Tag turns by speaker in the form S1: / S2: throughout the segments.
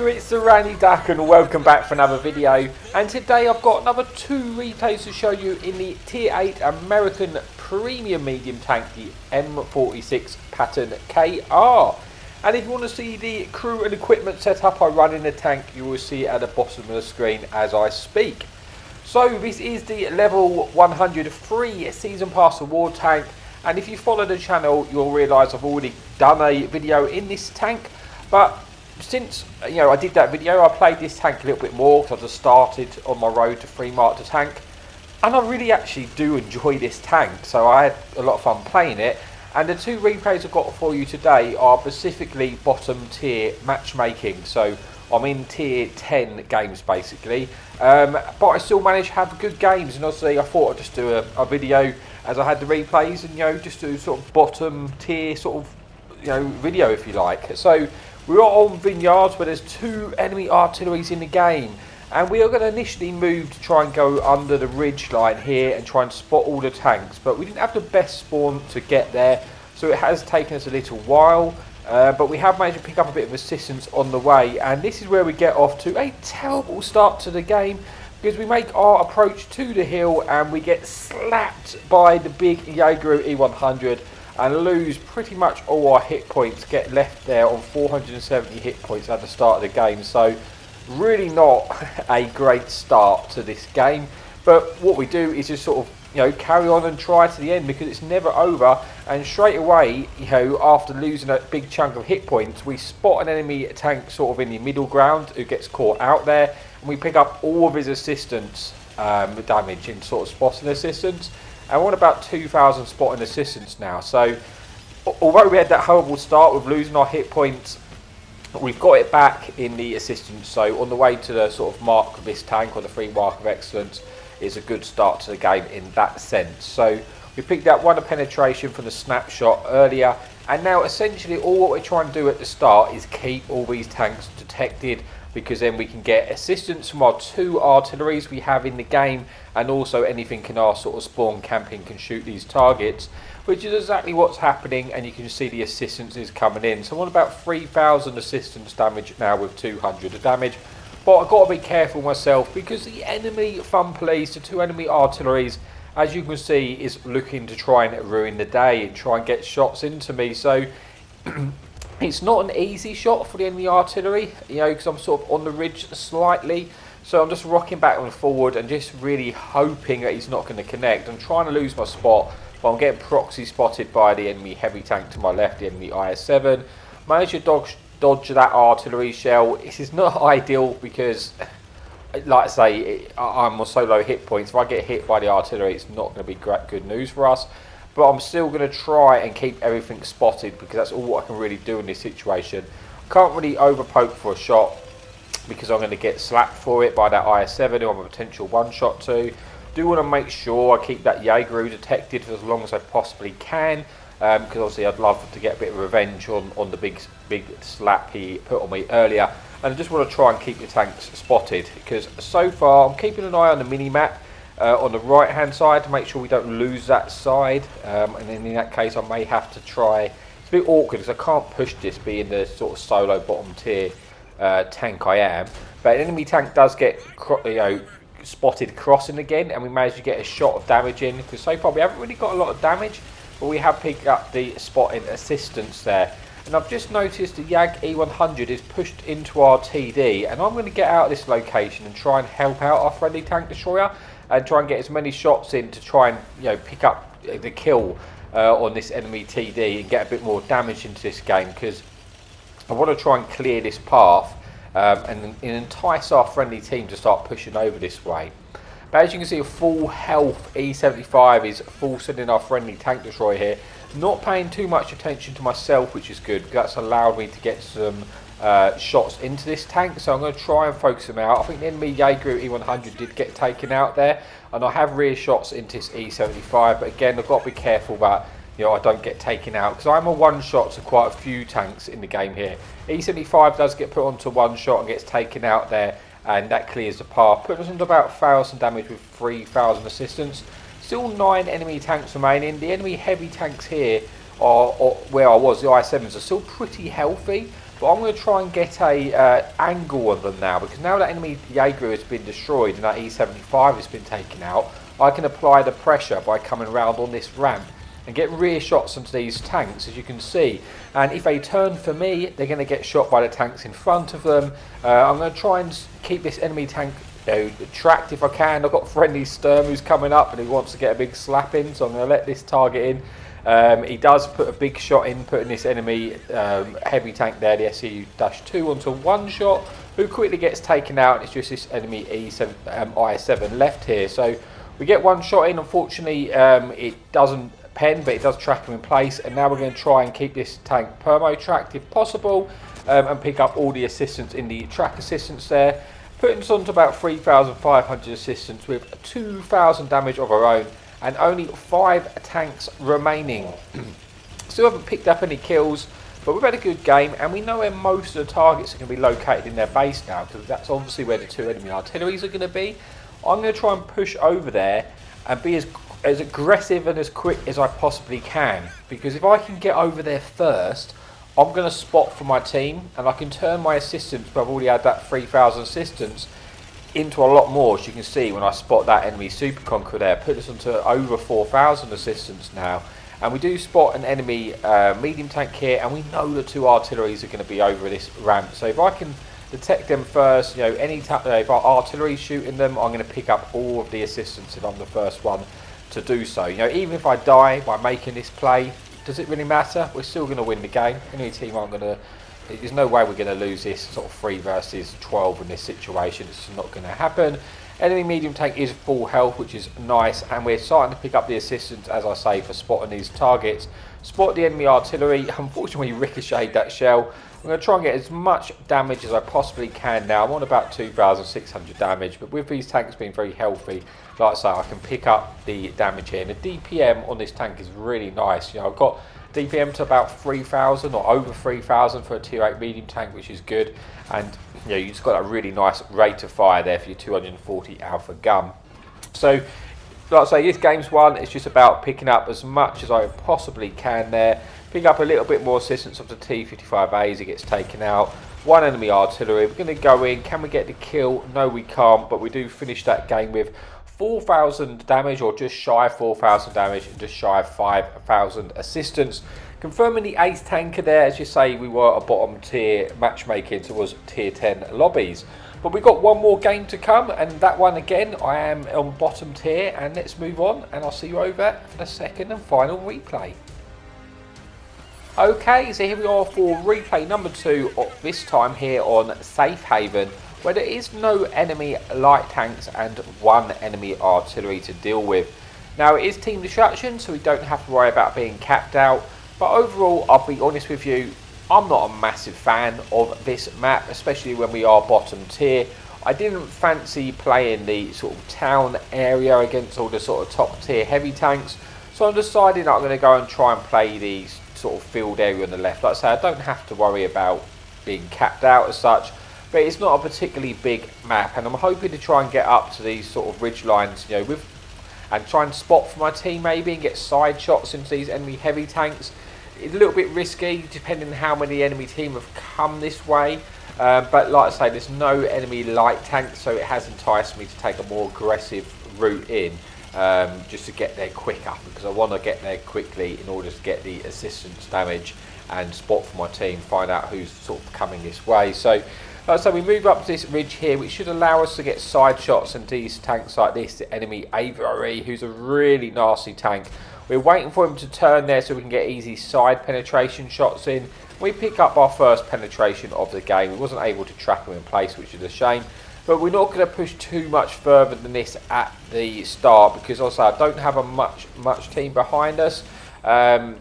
S1: Hello, it's the Randy Duck and welcome back for another video. And today I've got another 2 replays to show you in the Tier 8 American Premium Medium Tank, the M46 Patton KR. And if you want to see the crew and equipment setup I run in the tank, you will see it at the bottom of the screen as I speak. So this is the level 103 Season Pass Award tank. And if you follow the channel, you'll realise I've already done a video in this tank. But since I did that video, I played this tank a little bit more because I just started on my road to 3 mark to tank, and I really actually do enjoy this tank, so I had a lot of fun playing it. And the 2 replays I've got for you today are specifically bottom tier matchmaking, so I'm in tier 10 games basically, but I still managed to have good games. And obviously I thought I'd just do a video as I had the replays, and just do sort of bottom tier sort of video if you like. So we are on Vineyards where there's 2 enemy artilleries in the game, and we are going to initially move to try and go under the ridge line here and try and spot all the tanks, but we didn't have the best spawn to get there, so it has taken us a little while, but we have managed to pick up a bit of assistance on the way. And this is where we get off to a terrible start to the game, because we make our approach to the hill and we get slapped by the big Jaeger E100 and lose pretty much all our hit points, get left there on 470 hit points at the start of the game. So really not a great start to this game, but what we do is just sort of carry on and try to the end, because it's never over. And straight away, after losing a big chunk of hit points, we spot an enemy tank sort of in the middle ground who gets caught out there, and we pick up all of his assistance damage in sort of spotting assistance. And we're on about 2,000 spotting assistance now. So although we had that horrible start with losing our hit points, we've got it back in the assistance. So on the way to the sort of mark of this tank, or the 3 mark of excellence, is a good start to the game in that sense. So we picked up 1 penetration from the snapshot earlier, and now essentially all what we're trying to do at the start is keep all these tanks detected, because then we can get assistance from our 2 artilleries we have in the game, and also anything in our sort of spawn camping can shoot these targets, which is exactly what's happening. And you can see the assistance is coming in. So I'm on about 3,000 assistance damage now with 200 of damage. But I've got to be careful myself, because the enemy fun police, the 2 enemy artilleries, as you can see, is looking to try and ruin the day and try and get shots into me. So it's not an easy shot for the enemy artillery, because I'm sort of on the ridge slightly. So I'm just rocking back and forward and just really hoping that he's not going to connect. I'm trying to lose my spot, but I'm getting proxy spotted by the enemy heavy tank to my left, the enemy IS-7. Managed to dodge that artillery shell. This is not ideal because, like I say, I'm on so low hit points. If I get hit by the artillery, it's not going to be good news for us. But I'm still going to try and keep everything spotted, because that's all I can really do in this situation. Can't really overpoke for a shot, because I'm going to get slapped for it by that IS-7 who I'm a potential one-shot to. Do want to make sure I keep that Jaeger detected for as long as I possibly can, because obviously I'd love to get a bit of revenge on the big slap he put on me earlier. And I just want to try and keep the tanks spotted, because so far I'm keeping an eye on the mini-map on the right hand side to make sure we don't lose that side, and then in that case I may have to try. It's a bit awkward because I can't push this being the sort of solo bottom tier tank I am, but an enemy tank does get spotted crossing again, and we managed to get a shot of damage in, because so far we haven't really got a lot of damage, but we have picked up the spotting assistance there. And I've just noticed the Jag E100 is pushed into our TD, and I'm going to get out of this location and try and help out our friendly tank destroyer and try and get as many shots in to try and pick up the kill on this enemy TD and get a bit more damage into this game, because I want to try and clear this path and entice our friendly team to start pushing over this way. But as you can see, a full health E75 is full sending our friendly tank destroyer here. Not paying too much attention to myself, which is good, because that's allowed me to get some shots into this tank. So I'm going to try and focus them out. I think the enemy Jaeger E100 did get taken out there, and I have rear shots into this E75. But again, I've got to be careful that I don't get taken out, because I'm a one-shot to quite a few tanks in the game here. E75 does get put onto one shot and gets taken out there, and that clears the path, putting us into about 1,000 damage with 3,000 assistance. Still 9 enemy tanks remaining. The enemy heavy tanks here are where I was, the I-7s, are still pretty healthy, but I'm going to try and get a angle on them now, because now that enemy Jaeger has been destroyed and that E75 has been taken out, I can apply the pressure by coming around on this ramp and get rear shots onto these tanks, as you can see. And if they turn for me, they're going to get shot by the tanks in front of them. I'm going to try and keep this enemy tank tracked if I can. I've got friendly Sturm who's coming up and he wants to get a big slap in, so I'm going to let this target in. He does put a big shot in, putting this enemy heavy tank there, the SU-2, onto one shot, who quickly gets taken out. It's just this enemy I7 left here. So we get one shot in. Unfortunately, it doesn't pen, but it does track him in place. And now we're going to try and keep this tank permo tracked if possible, and pick up all the assistance in the track assistance there, putting us on to about 3,500 assistance with 2,000 damage of our own and only 5 tanks remaining. Still haven't picked up any kills, but we've had a good game, and we know where most of the targets are going to be located in their base now, because that's obviously where the 2 enemy artilleries are going to be. I'm going to try and push over there and be as aggressive and as quick as I possibly can, because if I can get over there first, I'm going to spot for my team, and I can turn my assistance, but I've already had that 3,000 assistance, into a lot more, as you can see when I spot that enemy Super Conqueror there. Put us onto over 4,000 assistance now, and we do spot an enemy medium tank here, and we know the 2 artilleries are going to be over this ramp. So if I can detect them first, you know, if our artillery shooting them, I'm going to pick up all of the assistance if I'm the first one to do so. You know, even if I die by making this play, does it really matter? We're still going to win the game. Any team I'm going to... There's no way we're going to lose this sort of 3 versus 12 in this situation. It's not going to happen. Enemy medium tank is full health, which is nice, and we're starting to pick up the assistance, as I say, for spotting these targets. Spot the enemy artillery. Unfortunately, ricocheted that shell. I'm going to try and get as much damage as I possibly can now. I'm on about 2,600 damage, but with these tanks being very healthy, like I say, I can pick up the damage here. And the DPM on this tank is really nice. You know, I've got DPM to about 3,000 or over 3,000 for a tier 8 medium tank, which is good. And you know, you just got a really nice rate of fire there for your 240 alpha gun. So, like I say, this game's won. It's just about picking up as much as I possibly can there. Pick up a little bit more assistance of the T-55A as it gets taken out. 1 enemy artillery. We're going to go in. Can we get the kill? No, we can't. But we do finish that game with 4,000 damage, or just shy of 4,000 damage, and just shy of 5,000 assistance. Confirming the ace tanker there, as you say, we were a bottom tier matchmaking towards tier 10 lobbies. But we've got one more game to come, and that one again, I am on bottom tier, and let's move on, and I'll see you over for the second and final replay. Okay, so here we are for replay number 2, this time here on Safe Haven, where there is no enemy light tanks and 1 enemy artillery to deal with. Now, it is team destruction, so we don't have to worry about being capped out, but overall, I'll be honest with you, I'm not a massive fan of this map, especially when we are bottom tier. I didn't fancy playing the sort of town area against all the sort of top tier heavy tanks, so I'm deciding I'm going to go and try and play the sort of field area on the left. Like I say, I don't have to worry about being capped out as such, but it's not a particularly big map, and I'm hoping to try and get up to these sort of ridge lines, you know, and try and spot for my team maybe and get side shots into these enemy heavy tanks. It's a little bit risky depending on how many enemy team have come this way, but like I say, there's no enemy light tanks, so it has enticed me to take a more aggressive route in, just to get there quicker, because I want to get there quickly in order to get the assistance damage and spot for my team, find out who's sort of coming this way. So like I say, we move up to this ridge here, which should allow us to get side shots into these tanks like this. The enemy Avery, who's a really nasty tank. We're waiting for him to turn there so we can get easy side penetration shots in. We pick up our first penetration of the game. We wasn't able to track him in place, which is a shame. But we're not going to push too much further than this at the start, because also I don't have a much team behind us. You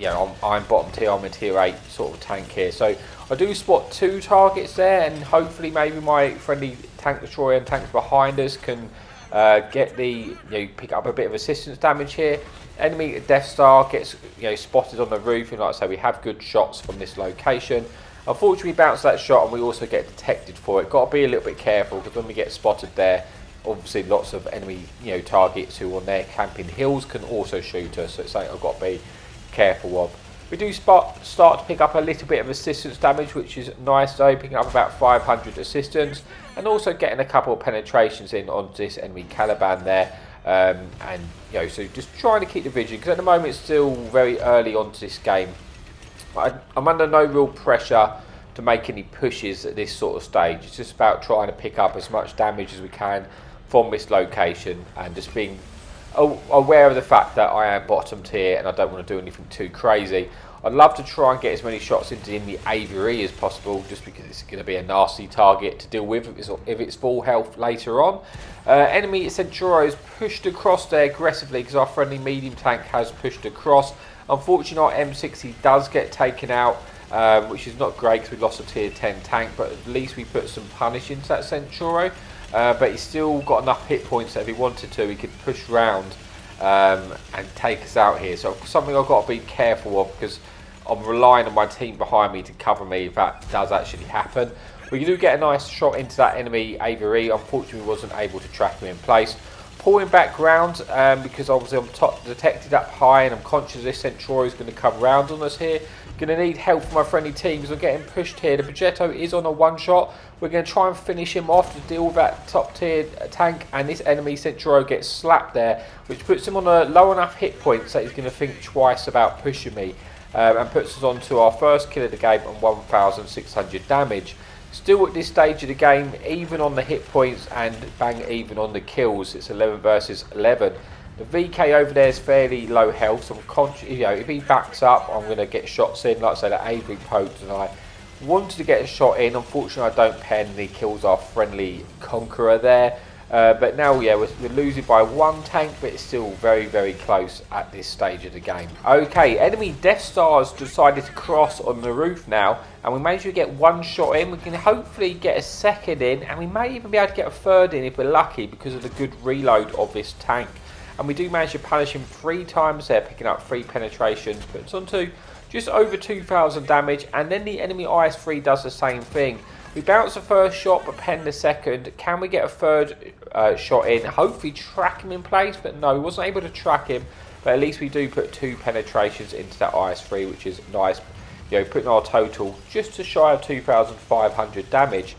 S1: know, I'm bottom tier, I'm a tier 8 sort of tank here. So I do spot 2 targets there, and hopefully maybe my friendly tank destroyer and tanks behind us can pick up a bit of assistance damage here. Enemy Death Star gets spotted on the roof, and like I say, we have good shots from this location. Unfortunately, we bounce that shot, and we also get detected for it. Got to be a little bit careful, because when we get spotted there, obviously lots of enemy targets who on their camping hills can also shoot us. So it's something I've got to be careful of. We do start to pick up a little bit of assistance damage, which is nice though, picking up about 500 assistance, and also getting a couple of penetrations in onto this enemy Caliban there. And you know, so just trying to keep the vision, because at the moment it's still very early onto this game. I'm under no real pressure to make any pushes at this sort of stage. It's just about trying to pick up as much damage as we can from this location, and just being aware of the fact that I am bottom tier and I don't want to do anything too crazy. I'd love to try and get as many shots into the Aviary as possible, just because it's going to be a nasty target to deal with if it's full health later on. Enemy Centauros pushed across there aggressively because our friendly medium tank has pushed across. Unfortunately, our M60 does get taken out, which is not great because we lost a tier 10 tank, but at least we put some punish into that Centauro. But he's still got enough hit points that if he wanted to, he could push round and take us out here. So something I've got to be careful of, because I'm relying on my team behind me to cover me if that does actually happen. We do get a nice shot into that enemy Aviary. Unfortunately, we wasn't able to track him in place. Pulling back round because obviously I'm top detected up high, and I'm conscious this Centauro is going to come round on us here. Going to need help from my friendly team because I'm getting pushed here. The Progetto is on a one shot. We're going to try and finish him off to deal with that top tier tank, and this enemy Centauro gets slapped there, which puts him on a low enough hit point so he's going to think twice about pushing me, and puts us on to our first kill of the game on 1,600 damage. Still at this stage of the game, even on the hit points and bang even on the kills, it's 11 versus 11. The VK over there is fairly low health, so I'm conscious, you know, if he backs up, I'm going to get shots in. Like I said, the Aviary poked and I wanted to get a shot in. Unfortunately, I don't pen, and he kills our friendly Conqueror there. But now, yeah, we're losing by one tank, but it's still very, very close at this stage of the game. Okay, enemy Death Stars decided to cross on the roof now, and we managed to get one shot in. We can hopefully get a second in, and we may even be able to get a third in if we're lucky because of the good reload of this tank. And we do manage to punish him 3 times there, picking up 3 penetrations, puts onto just over 2,000 damage, and then the enemy IS-3 does the same thing. We bounce the first shot but pen the second. Can we get a third shot in? Hopefully track him in place, but no, we wasn't able to track him. But at least we do put 2 penetrations into that IS-3, which is nice. You know, putting our total just to shy of 2,500 damage.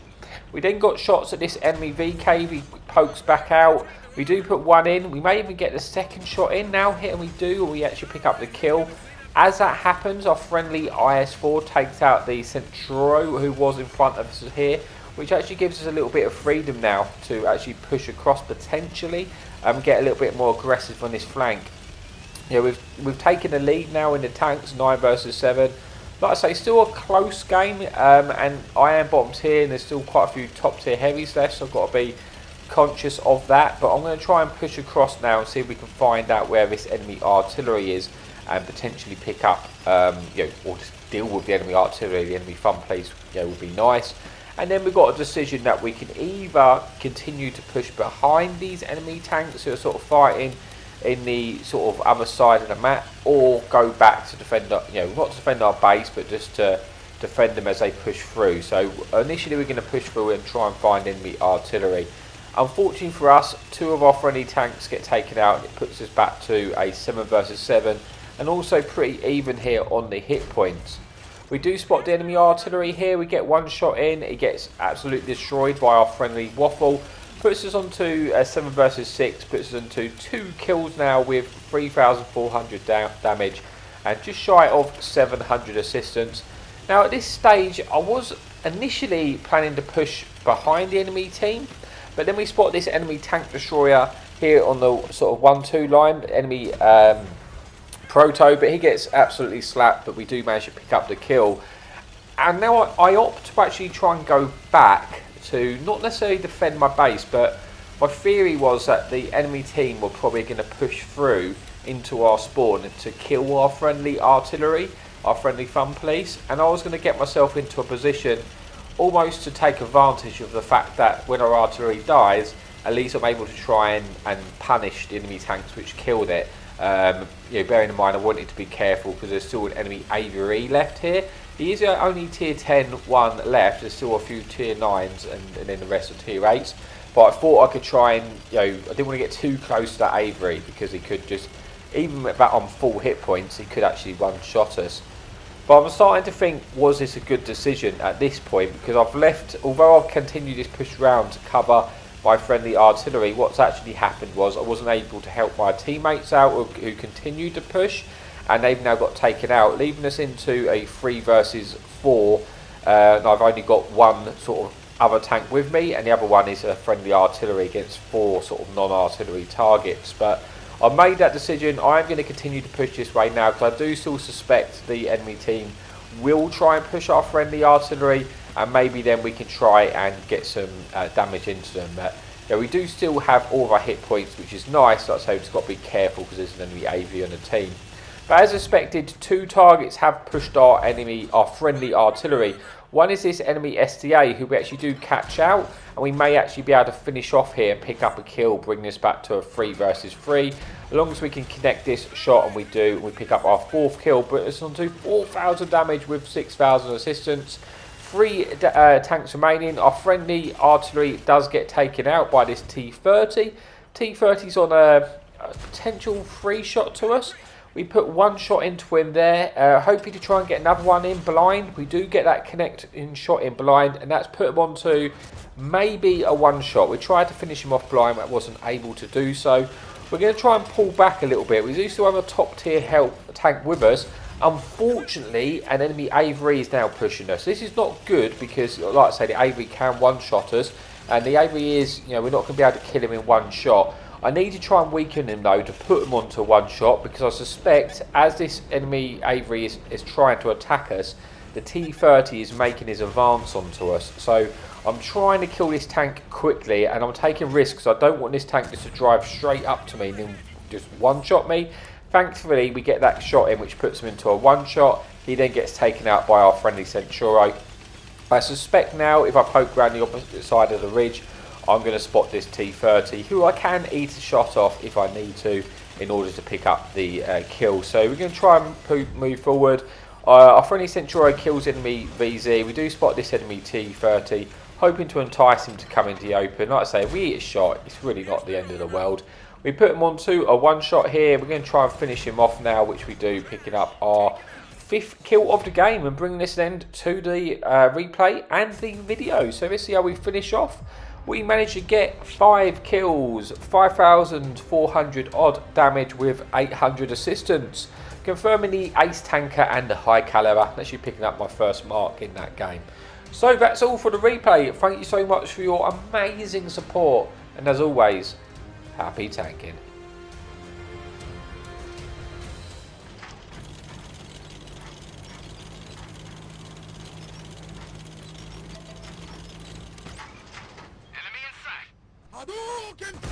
S1: We then got shots at this enemy VK. He pokes back out. We do put 1 in. We may even get the second shot in now. Hit, and we do, or we actually pick up the kill. As that happens, our friendly IS-4 takes out the Centauro who was in front of us here, which actually gives us a little bit of freedom now to actually push across potentially and get a little bit more aggressive on this flank. Yeah, we've taken the lead now in the tanks, 9 versus 7. Like I say, still a close game, and I am bottom tier, and there's still quite a few top tier heavies left, so I've got to be conscious of that. But I'm going to try and push across now and see if we can find out where this enemy artillery is, and potentially pick up, you know, or just deal with the enemy artillery. The enemy fun place, you know, would be nice. And then we've got a decision that we can either continue to push behind these enemy tanks who are sort of fighting in the sort of other side of the map, or go back to defend, you know, not to defend our base, but just to defend them as they push through. So initially we're going to push through and try and find enemy artillery. Unfortunately for us, 2 of our friendly tanks get taken out. It puts us back to a 7 versus 7. And also pretty even here on the hit points. We do spot the enemy artillery here. We get 1 shot in. It gets absolutely destroyed by our friendly Waffle. Puts us onto a 7 versus 6. Puts us into 2 kills now with 3,400 damage and just shy of 700 assistance. Now at this stage, I was initially planning to push behind the enemy team, but then we spot this enemy tank destroyer here on the sort of 1-2 line. Enemy Proto, but he gets absolutely slapped, but we do manage to pick up the kill. And now I opt to actually try and go back to not necessarily defend my base, but my theory was that the enemy team were probably going to push through into our spawn to kill our friendly artillery, our friendly fun police, and I was going to get myself into a position almost to take advantage of the fact that when our artillery dies, at least I'm able to try and punish the enemy tanks which killed it. You know, bearing in mind I wanted to be careful because there's still an enemy Aviary left here. He is only tier 10 1 left. There's still a few tier 9s and then the rest are tier 8s. But I thought I could try and, you know, I didn't want to get too close to that Aviary because he could just, even about on full hit points, he could actually one-shot us. But I'm starting to think, was this a good decision at this point? Because I've left, although I've continued this push round to cover my friendly artillery, what's actually happened was I wasn't able to help my teammates out who continued to push, and they've now got taken out, leaving us into a 3 versus 4. And I've only got one sort of other tank with me, and the other one is a friendly artillery against 4 sort of non-artillery targets. But I've made that decision. I am going to continue to push this way now, because I do still suspect the enemy team will try and push our friendly artillery, and maybe then we can try and get some damage into them. But yeah, we do still have all of our hit points, which is nice. Like I say, we've just got to be careful because there's an enemy AV on the team. But as expected, 2 targets have pushed our friendly artillery. One is this enemy STA, who we actually do catch out, and we may actually be able to finish off here and pick up a kill, bring this back to a 3 versus 3. As long as we can connect this shot, and we do, we pick up our 4th kill, but it's on to 4,000 damage with 6,000 assistance. 3 tanks remaining. Our friendly artillery does get taken out by this T30. T30's on a potential 3 shot to us. We put 1 shot into him there, hoping to try and get another one in blind. We do get that connecting shot in blind, and that's put him onto maybe a 1 shot. We tried to finish him off blind, but wasn't able to do so. We're going to try and pull back a little bit. We do still have a top tier help tank with us. Unfortunately, an enemy Avery is now pushing us. This is not good because, like I say, the Avery can 1-shot us, and the Avery is, we're not going to be able to kill him in 1 shot. I need to try and weaken him though to put him onto 1 shot, because I suspect as this enemy Avery is trying to attack us, the T30 is making his advance onto us. So I'm trying to kill this tank quickly, and I'm taking risks. I don't want this tank just to drive straight up to me and then just 1-shot me. Thankfully, we get that shot in, which puts him into a 1 shot. He then gets taken out by our friendly Centuro. I suspect now, if I poke around the opposite side of the ridge, I'm going to spot this T30, who I can eat a shot off if I need to, in order to pick up the kill. So we're going to try and move forward. Our friendly Centuro kills enemy VZ. We do spot this enemy T30, hoping to entice him to come into the open. Like I say, if we eat a shot, it's really not the end of the world. We put him onto a 1 shot here. We're going to try and finish him off now, which we do, picking up our 5th kill of the game and bringing this end to the replay and the video. So let's see how we finish off. We managed to get 5 kills, 5,400 odd damage with 800 assistance, confirming the ace tanker and the high caliber. Actually picking up my first mark in that game. So that's all for the replay. Thank you so much for your amazing support, and as always, happy tanking.
S2: Hadouken!